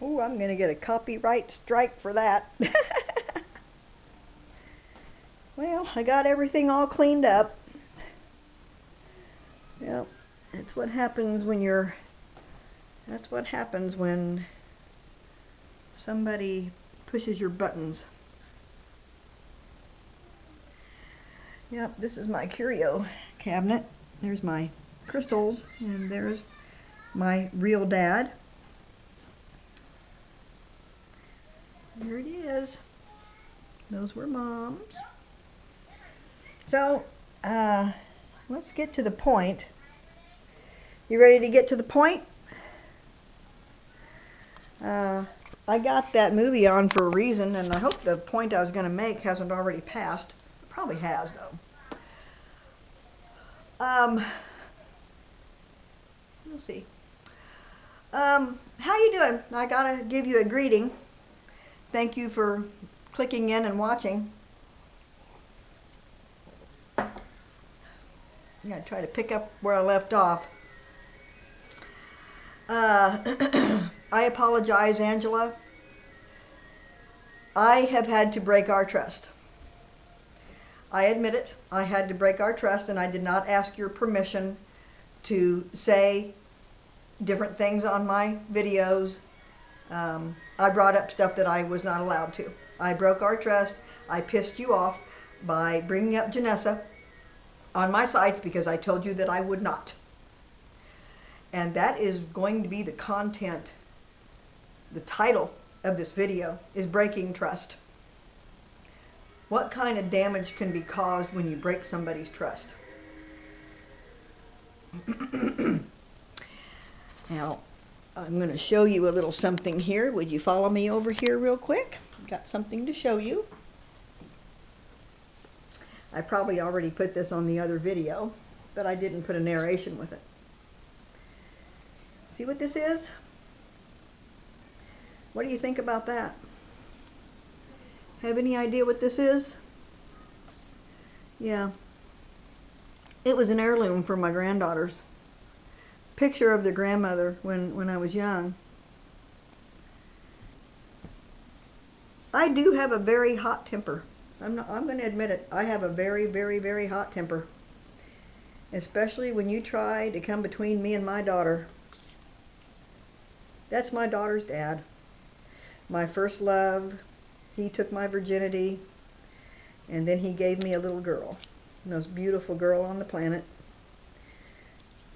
Ooh, I'm going to get a copyright strike for that. Well, I got everything all cleaned up. Yep, that's what happens when somebody pushes your buttons. Yep, this is my curio cabinet. There's my crystals, and there's my real dad. There it is. Those were Mom's. So, let's get to the point. You ready to get to the point? I got that movie on for a reason, and I hope the point I was going to make hasn't already passed. It probably has, though. We'll see. How you doing? I gotta give you a greeting. Thank you for clicking in and watching. I'm gonna try to pick up where I left off. I apologize, Angela. I have had to break our trust. I admit it. I had to break our trust, and I did not ask your permission to say different things on my videos. I brought up stuff that I was not allowed to. I broke our trust. I pissed you off by bringing up Janessa on my sites because I told you that I would not. And that is going to be the content. The title of this video is Breaking Trust. What kind of damage can be caused when you break somebody's trust? Now, I'm going to show you a little something here. Would you follow me over here real quick? Got something to show you. I probably already put this on the other video, but I didn't put a narration with it. See what this is? What do you think about that? Have any idea what this is? Yeah. It was an heirloom for my granddaughters. Picture of their grandmother when I was young. I do have a very hot temper. I'm going to admit it. I have a very, very, very hot temper. Especially when you try to come between me and my daughter. That's my daughter's dad. My first love. He took my virginity, and then he gave me a little girl. The most beautiful girl on the planet.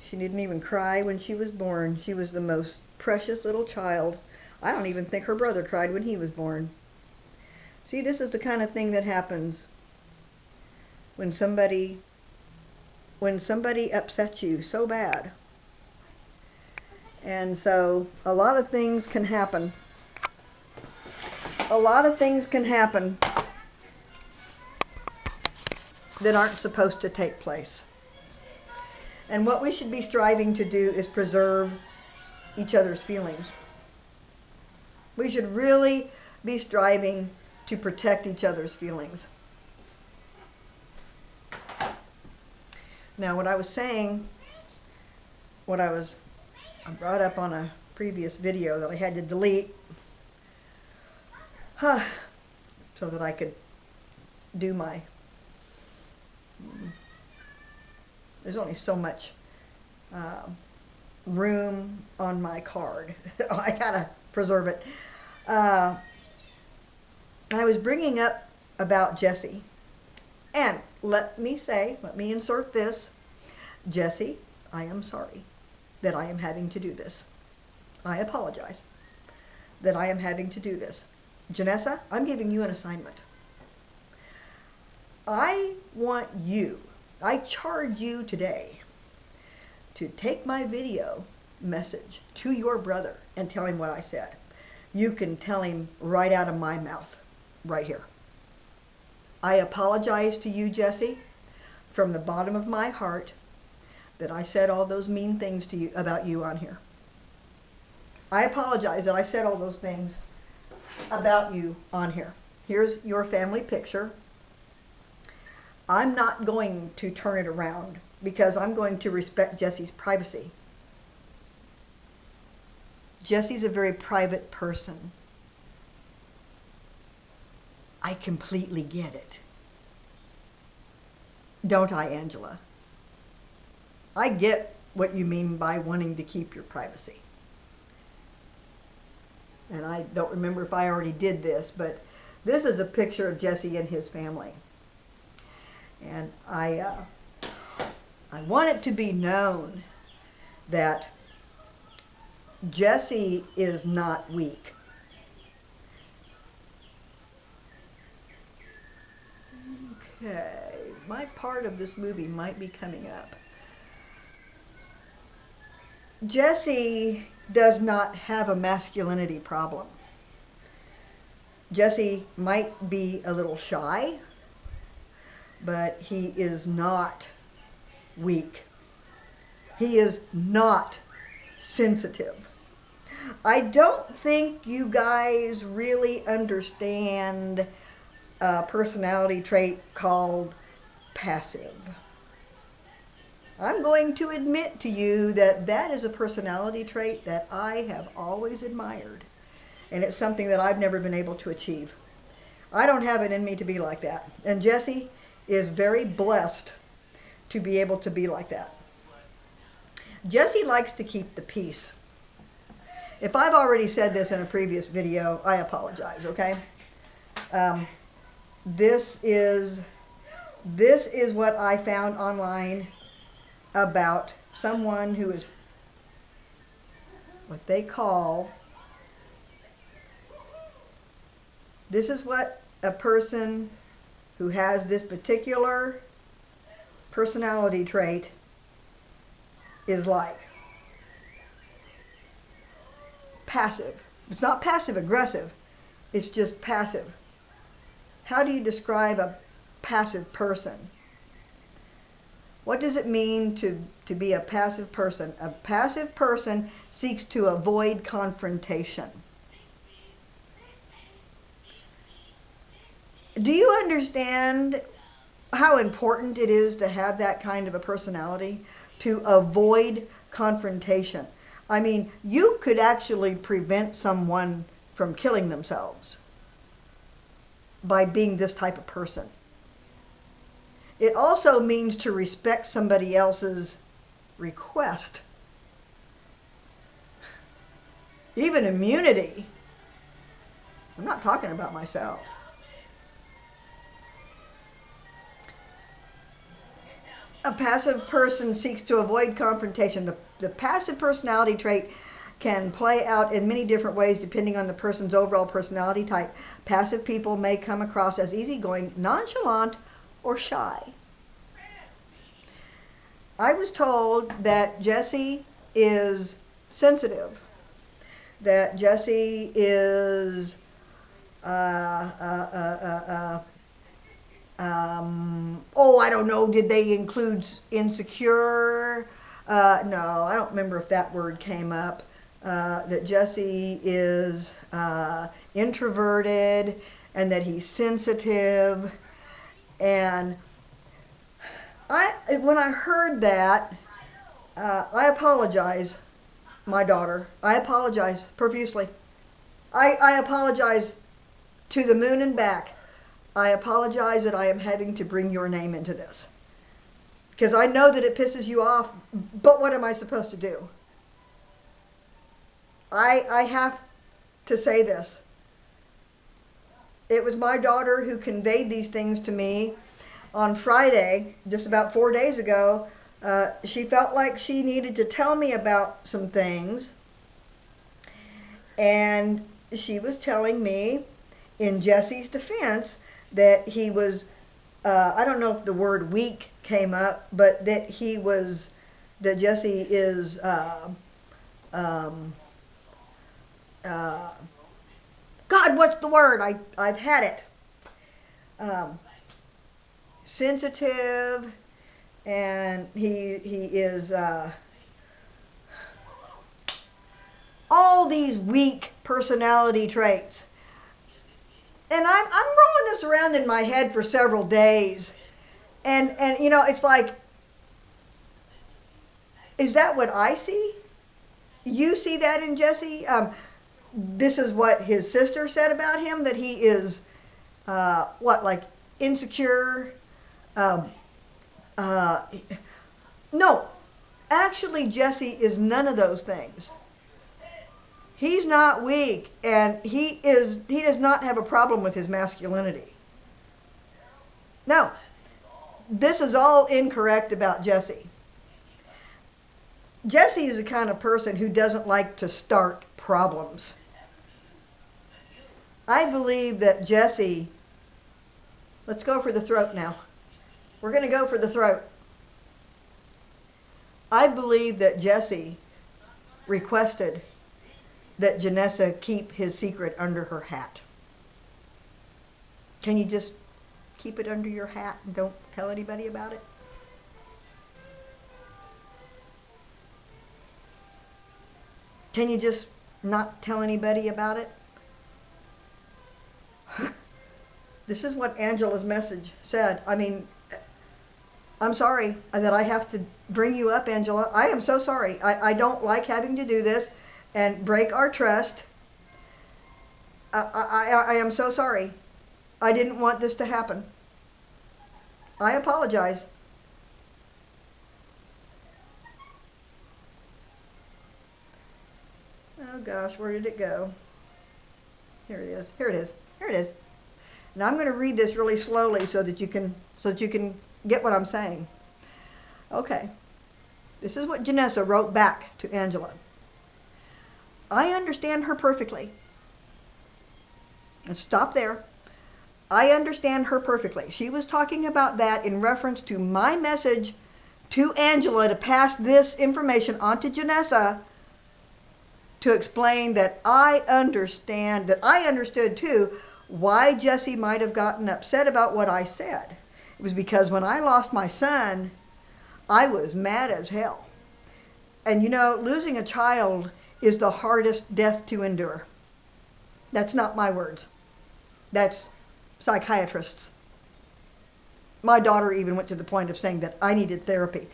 She didn't even cry when she was born. She was the most precious little child. I don't even think her brother cried when he was born. See, this is the kind of thing that happens when somebody upsets you so bad. And so a lot of things can happen. A lot of things can happen that aren't supposed to take place. And what we should be striving to do is preserve each other's feelings. We should really be striving to protect each other's feelings. Now, what I was saying, I brought up on a previous video that I had to delete so that I could do my, there's only so much room on my card. I gotta preserve it. I was bringing up about Jessie. And let me insert this. Jessie, I am sorry that I am having to do this. I apologize that I am having to do this. Janessa, I'm giving you an assignment. I charge you today to take my video message to your brother and tell him what I said. You can tell him right out of my mouth, right here. I apologize to you, Jessie, from the bottom of my heart that I said all those mean things to you about you on here. I apologize that I said all those things about you on here. Here's your family picture. I'm not going to turn it around because I'm going to respect Jessie's privacy. Jesse's a very private person. I completely get it. Don't I, Angela? I get what you mean by wanting to keep your privacy. And I don't remember if I already did this, but this is a picture of Jesse and his family. And I want it to be known that Jesse is not weak. Okay, my part of this movie might be coming up. Jesse does not have a masculinity problem. Jesse might be a little shy, but he is not weak. He is not sensitive. I don't think you guys really understand a personality trait called passive. I'm going to admit to you that that is a personality trait that I have always admired, and it's something that I've never been able to achieve. I don't have it in me to be like that, and Jesse is very blessed to be able to be like that. Jesse likes to keep the peace. If I've already said this in a previous video, I apologize, okay? This is what I found online about someone who is what they call, this is what a person who has this particular personality trait is like. Passive. It's not passive aggressive, it's just passive. How do you describe a passive person? What does it mean to be a passive person? A passive person seeks to avoid confrontation. Do you understand how important it is to have that kind of a personality? To avoid confrontation. I mean, you could actually prevent someone from killing themselves by being this type of person. It also means to respect somebody else's request. Even immunity. I'm not talking about myself. A passive person seeks to avoid confrontation. The passive personality trait can play out in many different ways depending on the person's overall personality type. Passive people may come across as easygoing, nonchalant, or shy. I was told that Jesse is sensitive, that Jesse is I don't know, did they include insecure? No, I don't remember if that word came up. That Jesse is introverted and that he's sensitive. And when I heard that, I apologize, my daughter. I apologize profusely. I apologize to the moon and back. I apologize that I am having to bring your name into this. Because I know that it pisses you off, but what am I supposed to do? I have to say this. It was my daughter who conveyed these things to me on Friday, just about 4 days ago. She felt like she needed to tell me about some things. And she was telling me, in Jesse's defense, that he was, I don't know if the word weak came up, but that Jesse is, God, what's the word? I've had it. Sensitive, and he is all these weak personality traits. And I'm rolling this around in my head for several days. And you know, it's like, is that what I see? You see that in Jesse? This is what his sister said about him, that he is, like insecure? Um, uh, no, actually Jesse is none of those things. He's not weak, and he does not have a problem with his masculinity. No, this is all incorrect about Jesse. Jesse is the kind of person who doesn't like to start problems. I believe that Jesse, let's go for the throat now. We're going to go for the throat. I believe that Jesse requested that Janessa keep his secret under her hat. Can you just keep it under your hat and don't tell anybody about it? Can you just not tell anybody about it? This is what Angela's message said. I mean, I'm sorry that I have to bring you up, Angela. I am so sorry. I don't like having to do this and break our trust. I am so sorry. I didn't want this to happen. I apologize. Oh gosh, where did it go? Here it is. Here it is. Here it is. Now I'm going to read this really slowly so that you can get what I'm saying. Okay. This is what Janessa wrote back to Angela. I understand her perfectly. And stop there. I understand her perfectly. She was talking about that in reference to my message to Angela to pass this information on to Janessa, to explain that I understood too why Jesse might have gotten upset about what I said. It was because when I lost my son, I was mad as hell. And you know, losing a child is the hardest death to endure. That's not my words. That's psychiatrists. My daughter even went to the point of saying that I needed therapy.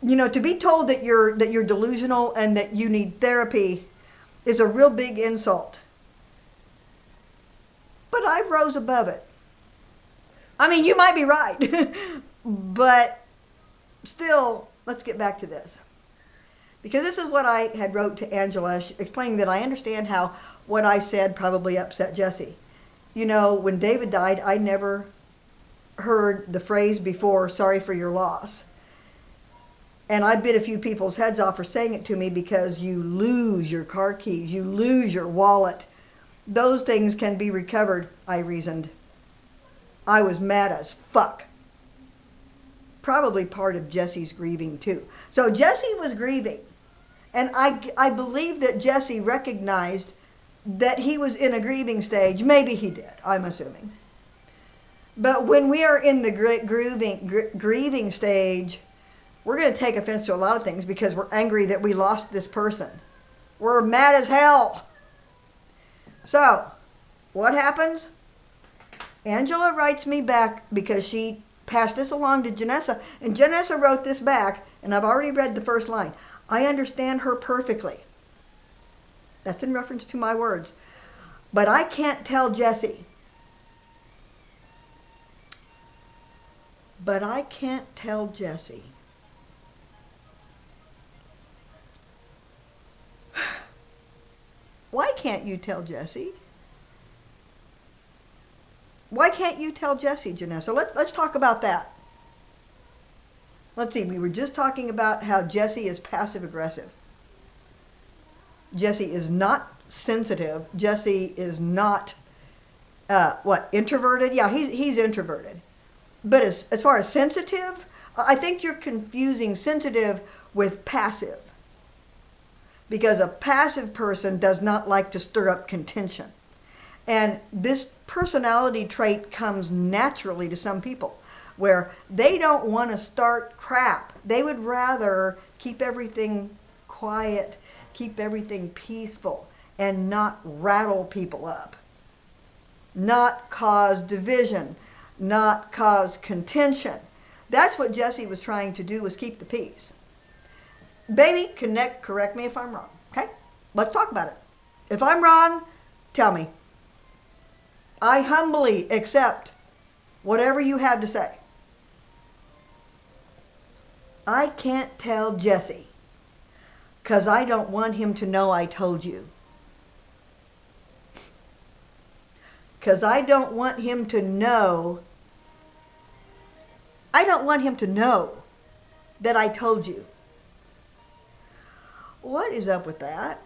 You know, to be told that you're delusional and that you need therapy is a real big insult. But I rose above it. I mean, you might be right. But still, let's get back to this. Because this is what I had wrote to Angela, explaining that I understand how what I said probably upset Jesse. You know, when David died, I never heard the phrase before, sorry for your loss. And I bit a few people's heads off for saying it to me, because you lose your car keys, you lose your wallet. Those things can be recovered, I reasoned. I was mad as fuck. Probably part of Jesse's grieving too. So Jesse was grieving. And I believe that Jesse recognized that he was in a grieving stage. Maybe he did, I'm assuming. But when we are in the grieving stage, we're going to take offense to a lot of things because we're angry that we lost this person. We're mad as hell. So, what happens? Angela writes me back because she passed this along to Janessa, and Janessa wrote this back, and I've already read the first line. I understand her perfectly. That's in reference to my words. But I can't tell Jesse. But I can't tell Jesse. Why can't you tell Jesse? Why can't you tell Jesse, Janessa? Let's talk about that. Let's see, we were just talking about how Jesse is passive-aggressive. Jesse is not sensitive. Jesse is not, introverted? Yeah, he's introverted. But as far as sensitive, I think you're confusing sensitive with passive. Because a passive person does not like to stir up contention. And this personality trait comes naturally to some people, where they don't want to start crap. They would rather keep everything quiet, keep everything peaceful, and not rattle people up. Not cause division, not cause contention. That's what Jesse was trying to do, was keep the peace. Baby, correct me if I'm wrong, okay? Let's talk about it. If I'm wrong, tell me. I humbly accept whatever you have to say. I can't tell Jesse because I don't want him to know I told you. Because I don't want him to know. I don't want him to know that I told you. What is up with that?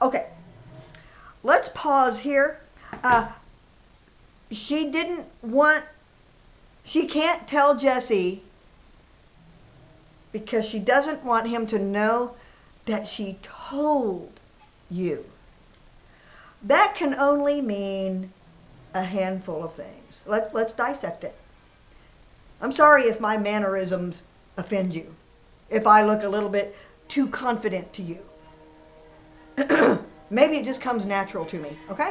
Okay. Let's pause here. She can't tell Jesse because she doesn't want him to know that she told you. That can only mean a handful of things. Let's dissect it. I'm sorry if my mannerisms offend you, if I look a little bit too confident to you. Maybe it just comes natural to me, okay?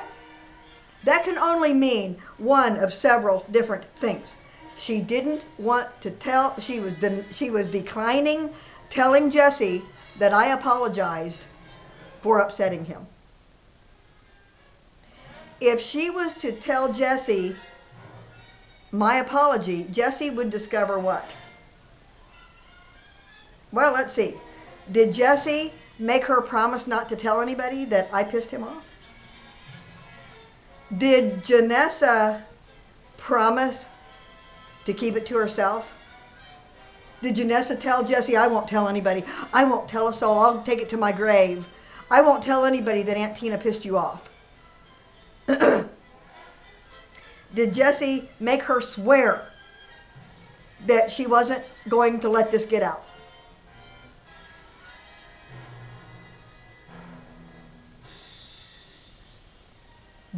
That can only mean one of several different things. She didn't want to tell, she was declining telling Jesse that I apologized for upsetting him. If she was to tell Jesse my apology, Jesse would discover what? Well, let's see. Did Jesse make her promise not to tell anybody that I pissed him off? Did Janessa promise to keep it to herself? Did Janessa tell Jesse, I won't tell anybody. I won't tell a soul. I'll take it to my grave. I won't tell anybody that Aunt Tina pissed you off. Did Jesse make her swear that she wasn't going to let this get out?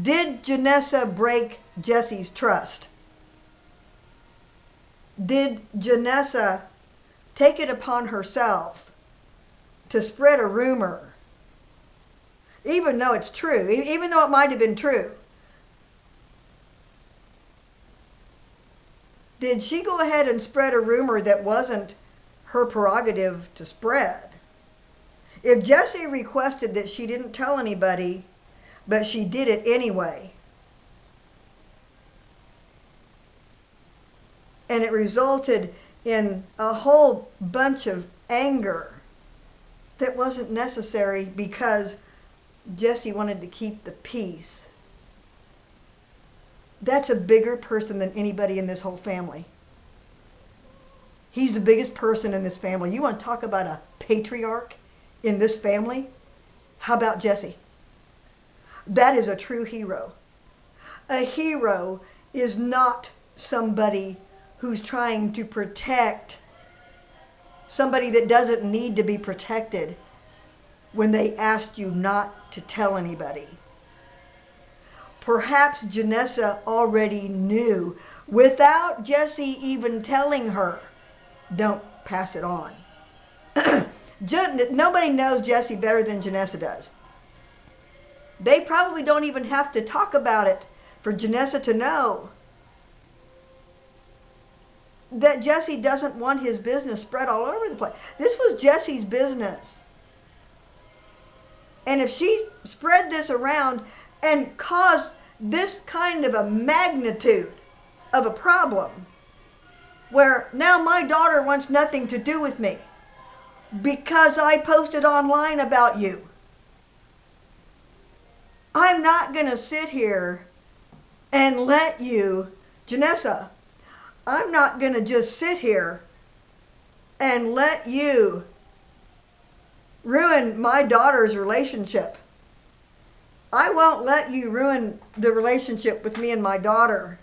Did Janessa break Jesse's trust? Did Janessa take it upon herself to spread a rumor, even though it's true, even though it might have been true? Did she go ahead and spread a rumor that wasn't her prerogative to spread? If Jesse requested that she didn't tell anybody, but she did it anyway, and it resulted in a whole bunch of anger that wasn't necessary because Jesse wanted to keep the peace, that's a bigger person than anybody in this whole family. He's the biggest person in this family. You want to talk about a patriarch in this family? How about Jesse? That is a true hero. A hero is not somebody who's trying to protect somebody that doesn't need to be protected when they asked you not to tell anybody. Perhaps Janessa already knew without Jesse even telling her, don't pass it on. Nobody knows Jesse better than Janessa does. They probably don't even have to talk about it for Janessa to know that Jesse doesn't want his business spread all over the place. This was Jesse's business. And if she spread this around and caused this kind of a magnitude of a problem, where now my daughter wants nothing to do with me because I posted online about you, I'm not going to sit here and let you, Janessa, I'm not going to just sit here and let you ruin my daughter's relationship. I won't let you ruin the relationship with me and my daughter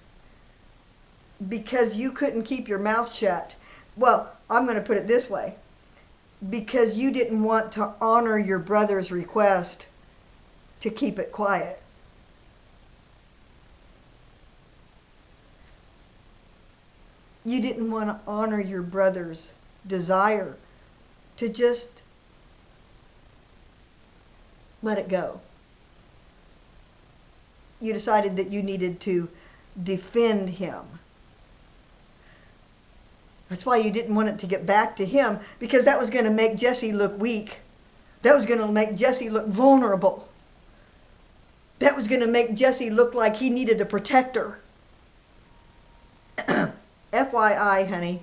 because you couldn't keep your mouth shut. Well, I'm going to put it this way. Because you didn't want to honor your brother's request to keep it quiet. You didn't want to honor your brother's desire to just let it go. You decided that you needed to defend him. That's why you didn't want it to get back to him, because that was going to make Jesse look weak. That was going to make Jesse look vulnerable. That was going to make Jesse look like he needed a protector. FYI, honey,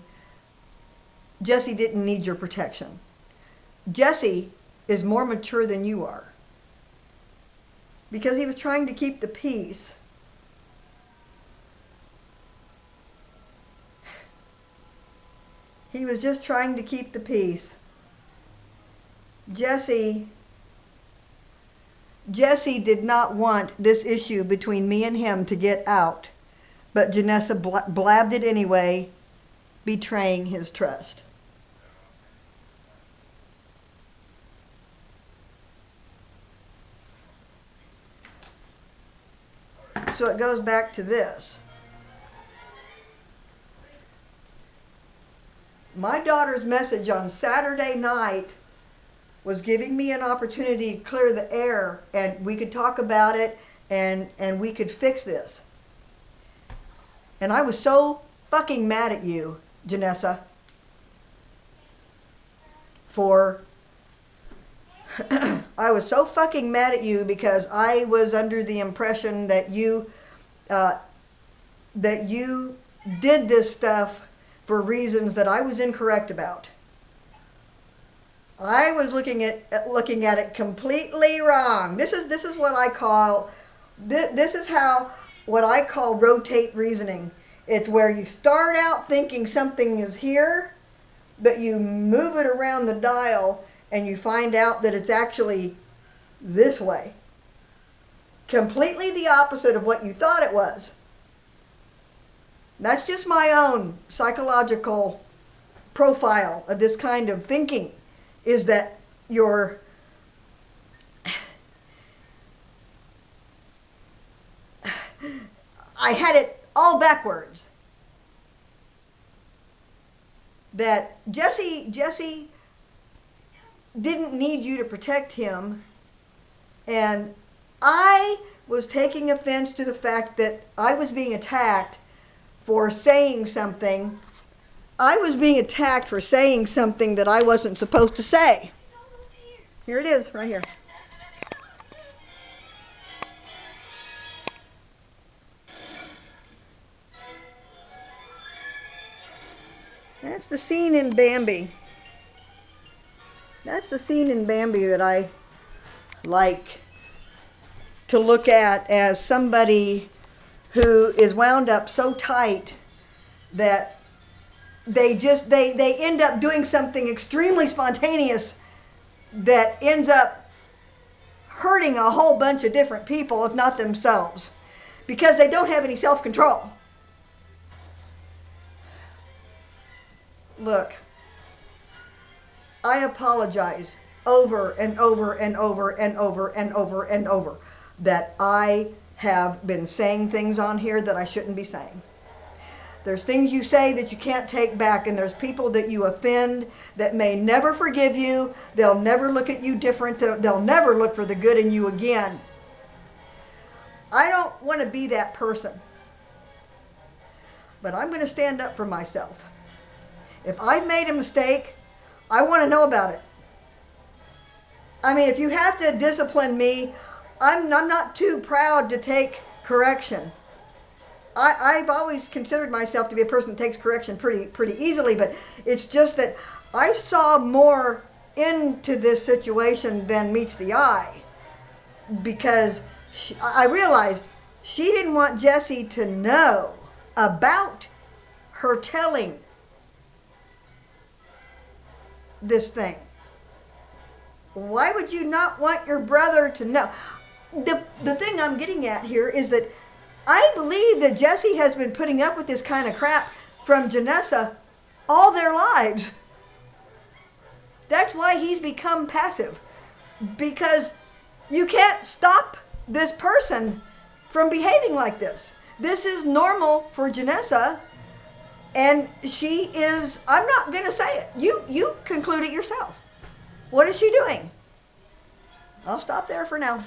Jesse didn't need your protection. Jesse is more mature than you are, because he was trying to keep the peace. He was just trying to keep the peace. Jesse did not want this issue between me and him to get out, but Janessa blabbed it anyway, betraying his trust. So it goes back to this. My daughter's message on Saturday night was giving me an opportunity to clear the air, and we could talk about it, and we could fix this. And I was so fucking mad at you, Janessa, for I was so fucking mad at you because I was under the impression that you did this stuff for reasons that I was incorrect about. I was looking at it completely wrong. This is what I call what I call rotate reasoning. It's where you start out thinking something is here, but you move it around the dial and you find out that it's actually this way. Completely the opposite of what you thought it was. That's just my own psychological profile of this kind of thinking, is that I had it all backwards. That Jesse didn't need you to protect him, and I was taking offense to the fact that I was being attacked for saying something. I was being attacked for saying something that I wasn't supposed to say. Here it is, right here. That's the scene in Bambi. That's the scene in Bambi that I like to look at as somebody who is wound up so tight that they end up doing something extremely spontaneous that ends up hurting a whole bunch of different people, if not themselves, because they don't have any self-control. Look, I apologize over and over and over and over and over and over that I have been saying things on here that I shouldn't be saying. There's things you say that you can't take back, and there's people that you offend that may never forgive you. They'll never look at you different. They'll never look for the good in you again. I don't want to be that person. But I'm going to stand up for myself. If I've made a mistake, I want to know about it. I mean, if you have to discipline me, I'm not too proud to take correction. I've always considered myself to be a person that takes correction pretty easily, but it's just that I saw more into this situation than meets the eye, because I realized she didn't want Jesse to know about her telling this thing. Why would you not want your brother to know? The thing I'm getting at here is that I believe that Jesse has been putting up with this kind of crap from Janessa all their lives. That's why he's become passive. Because you can't stop this person from behaving like this. This is normal for Janessa, and she is, I'm not going to say it. You conclude it yourself. What is she doing? I'll stop there for now.